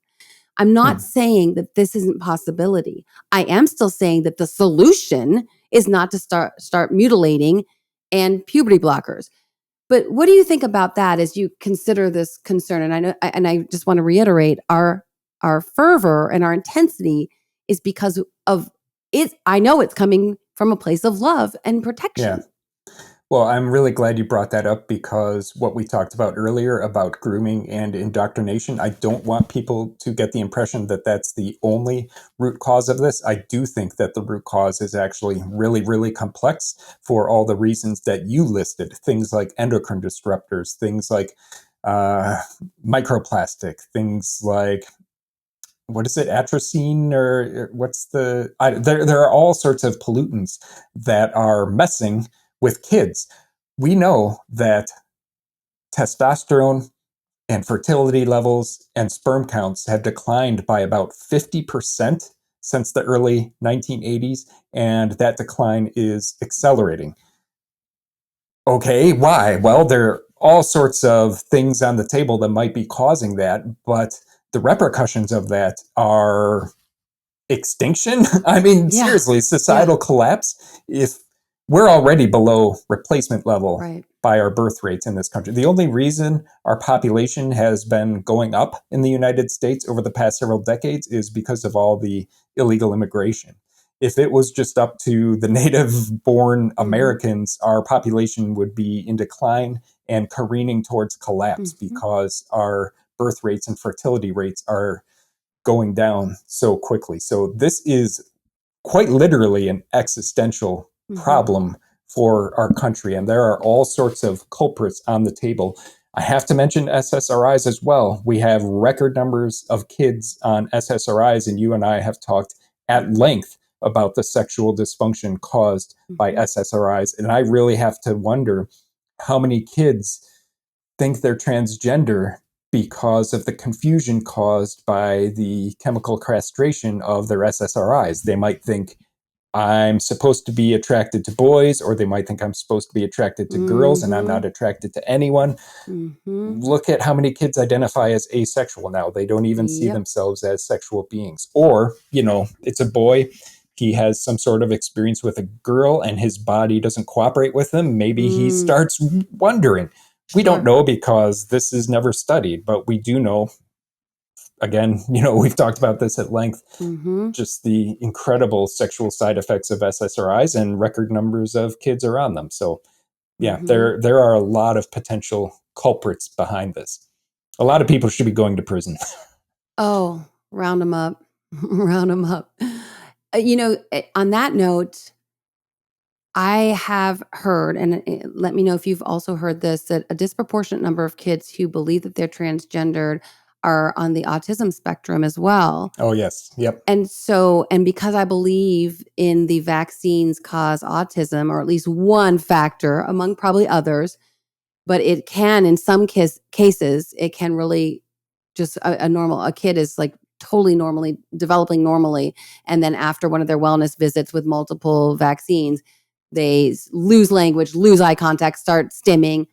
I'm not saying that this isn't possibility. I am still saying that the solution is not to start mutilating and puberty blockers. But what do you think about that as you consider this concern? And I know, and I just want to reiterate, our fervor and our intensity is because of it. I know it's coming from a place of love and protection. Yeah. Well, I'm really glad you brought that up, because what we talked about earlier about grooming and indoctrination, I don't want people to get the impression that that's the only root cause of this. I do think that the root cause is actually really, really complex for all the reasons that you listed. Things like endocrine disruptors, things like microplastic, things like, what is it, atrazine, or what's there are all sorts of pollutants that are messing with kids. We know that testosterone and fertility levels and sperm counts have declined by about 50% since the early 1980s, and that decline is accelerating. Okay, why? Well, there are all sorts of things on the table that might be causing that, but the repercussions of that are extinction. I mean, Yeah. seriously, societal collapse. If we're already below replacement level Right. by our birth rates in this country, the only reason our population has been going up in the United States over the past several decades is because of all the illegal immigration. If it was just up to the native born Americans, our population would be in decline and careening towards collapse because our birth rates and fertility rates are going down so quickly. So this is quite literally an existential problem for our country, and there are all sorts of culprits on the table. I have to mention SSRIs as well. We have record numbers of kids on SSRIs, and you and I have talked at length about the sexual dysfunction caused by SSRIs. And I really have to wonder how many kids think they're transgender because of the confusion caused by the chemical castration of their SSRIs. They might think I'm supposed to be attracted to boys, or they might think I'm supposed to be attracted to girls and I'm not attracted to anyone. Look at how many kids identify as asexual now. They don't even see themselves as sexual beings. Or, it's a boy. He has some sort of experience with a girl and his body doesn't cooperate with him. Maybe he starts wondering. We don't know because this is never studied, but we do know, again, we've talked about this at length, just the incredible sexual side effects of SSRIs and record numbers of kids around them. So yeah, there are a lot of potential culprits behind this. A lot of people should be going to prison. Oh, round them up. Round them up. On that note, I have heard, and let me know if you've also heard this, that a disproportionate number of kids who believe that they're transgendered are on the autism spectrum as well. Oh, yes. Yep. And because I believe in the vaccines cause autism, or at least one factor among probably others, but it can, in some cases, it can really just a kid is like totally normally developing normally. And then after one of their wellness visits with multiple vaccines, they lose language, lose eye contact, start stimming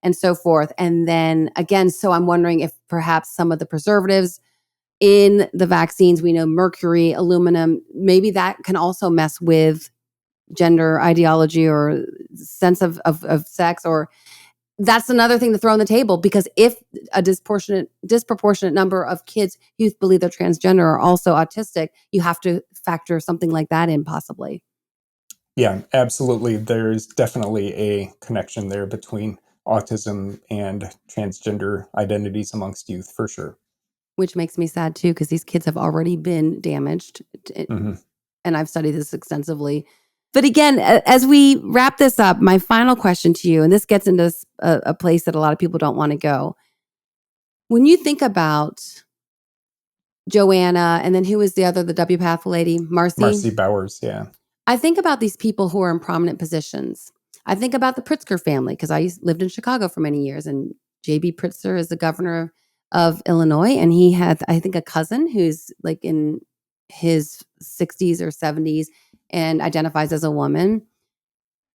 and so forth. And then again, so I'm wondering if perhaps some of the preservatives in the vaccines, we know mercury, aluminum, maybe that can also mess with gender ideology or sense of sex. Or that's another thing to throw on the table, because if a disproportionate number of kids who believe they're transgender are also autistic, you have to factor something like that in possibly. Yeah, absolutely. There's definitely a connection there between autism and transgender identities amongst youth, for sure. Which makes me sad too, because these kids have already been damaged. And I've studied this extensively. But again, as we wrap this up, my final question to you, and this gets into a place that a lot of people don't want to go. When you think about Joanna, and then who was the WPATH lady? Marcy Bowers, yeah. I think about these people who are in prominent positions. I think about the Pritzker family, because I lived in Chicago for many years, and J.B. Pritzker is the governor of Illinois, and he had, I think, a cousin who's like in his 60s or 70s and identifies as a woman.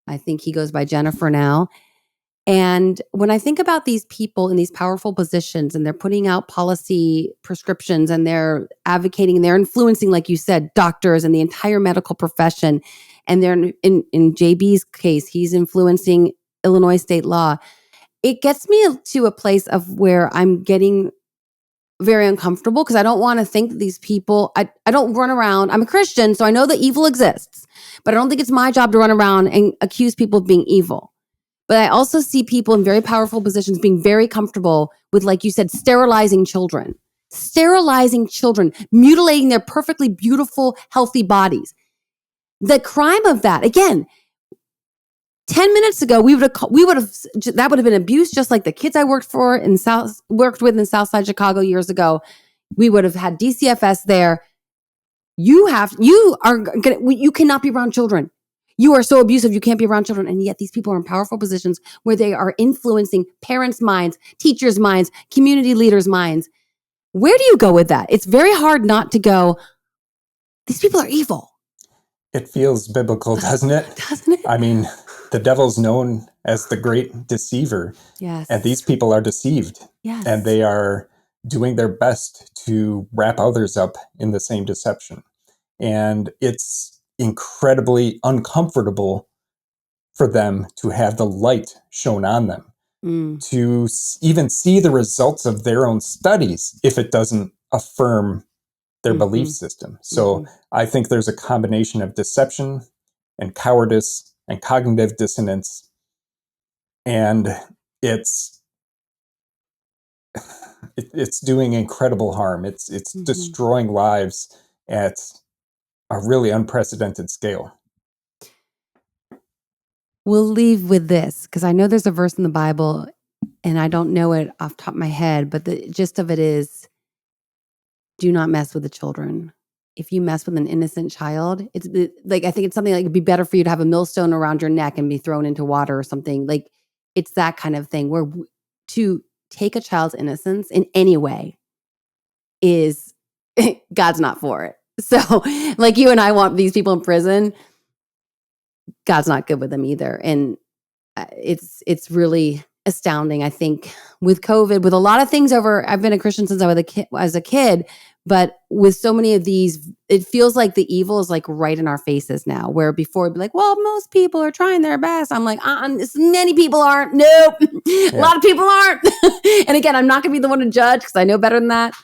I think he goes by Jennifer now. And when I think about these people in these powerful positions, and they're putting out policy prescriptions, and they're advocating, and they're influencing, like you said, doctors and the entire medical profession. And they're in JB's case, he's influencing Illinois state law. It gets me to a place of where I'm getting very uncomfortable, because I don't want to think these people, I don't run around. I'm a Christian, so I know that evil exists, but I don't think it's my job to run around and accuse people of being evil. But I also see people in very powerful positions being very comfortable with, like you said, sterilizing children, mutilating their perfectly beautiful, healthy bodies. The crime of that, again, 10 minutes ago, that would have been abuse, just like the kids I worked with in Southside Chicago years ago. We would have had DCFS there. You cannot be around children. You are so abusive, you can't be around children. And yet these people are in powerful positions where they are influencing parents' minds, teachers' minds, community leaders' minds. Where do you go with that? It's very hard not to go, these people are evil. It feels biblical, doesn't it? Doesn't it? I mean, the devil's known as the great deceiver. Yes. And these people are deceived. Yes. And they are doing their best to wrap others up in the same deception. And it's incredibly uncomfortable for them to have the light shown on them, to even see the results of their own studies if it doesn't affirm their belief system. So I think there's a combination of deception and cowardice and cognitive dissonance. And it's doing incredible harm. It's destroying lives at a really unprecedented scale. We'll leave with this, because I know there's a verse in the Bible, and I don't know it off the top of my head, but the gist of it is, do not mess with the children. If you mess with an innocent child, it's like, I think it's something like, it'd be better for you to have a millstone around your neck and be thrown into water or something. Like, it's that kind of thing where to take a child's innocence in any way is, God's not for it. So like you and I want these people in prison, God's not good with them either. And it's really astounding. I think with COVID, with a lot of things I've been a Christian since I was a kid, but with so many of these, it feels like the evil is like right in our faces now, where before it'd be like, well, most people are trying their best. I'm like, many people aren't. Nope. Yeah. A lot of people aren't. And again, I'm not going to be the one to judge because I know better than that.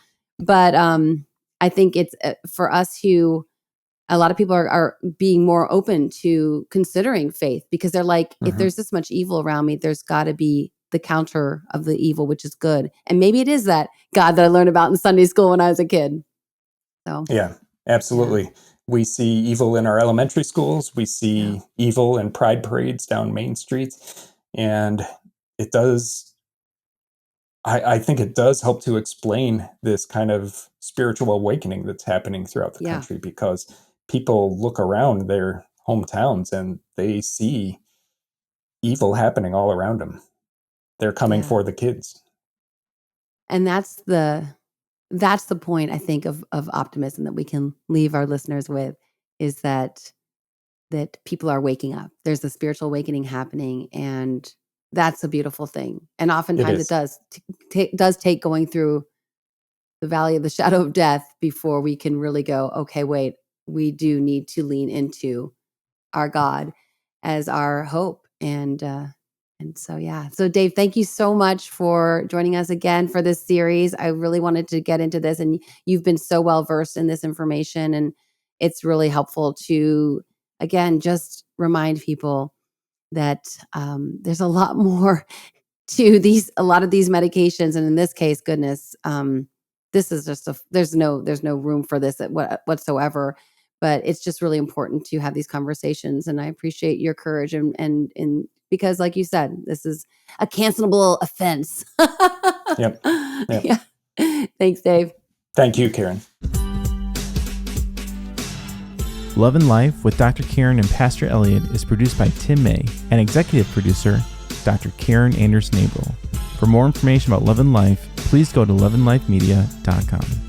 But I think it's for us who, a lot of people are being more open to considering faith, because they're like, if there's this much evil around me, there's got to be the counter of the evil, which is good. And maybe it is that God that I learned about in Sunday school when I was a kid. So yeah, absolutely. Yeah. We see evil in our elementary schools. We see evil in pride parades down main streets. And it does, I think it does help to explain this kind of spiritual awakening that's happening throughout the country, because people look around their hometowns and they see evil happening all around them. They're coming for the kids. And that's the point, I think, of optimism that we can leave our listeners with, is that people are waking up. There's a spiritual awakening happening, and that's a beautiful thing. And oftentimes it does take going through the valley of the shadow of death before we can really go, okay, wait, we do need to lean into our God as our hope. And so, So Dave, thank you so much for joining us again for this series. I really wanted to get into this, and you've been so well versed in this information, and it's really helpful to, again, just remind people that there's a lot more to a lot of these medications. And in this case, goodness, this is just there's no room for this whatsoever. But it's just really important to have these conversations. And I appreciate your courage and because, like you said, this is a cancelable offense. Yep. Yeah. Thanks, Dave. Thank you, Karen. Love and Life with Dr. Karen and Pastor Elliot is produced by Tim May and executive producer, Dr. Karen Anders-Nabel. For more information about Love and Life, please go to loveandlifemedia.com.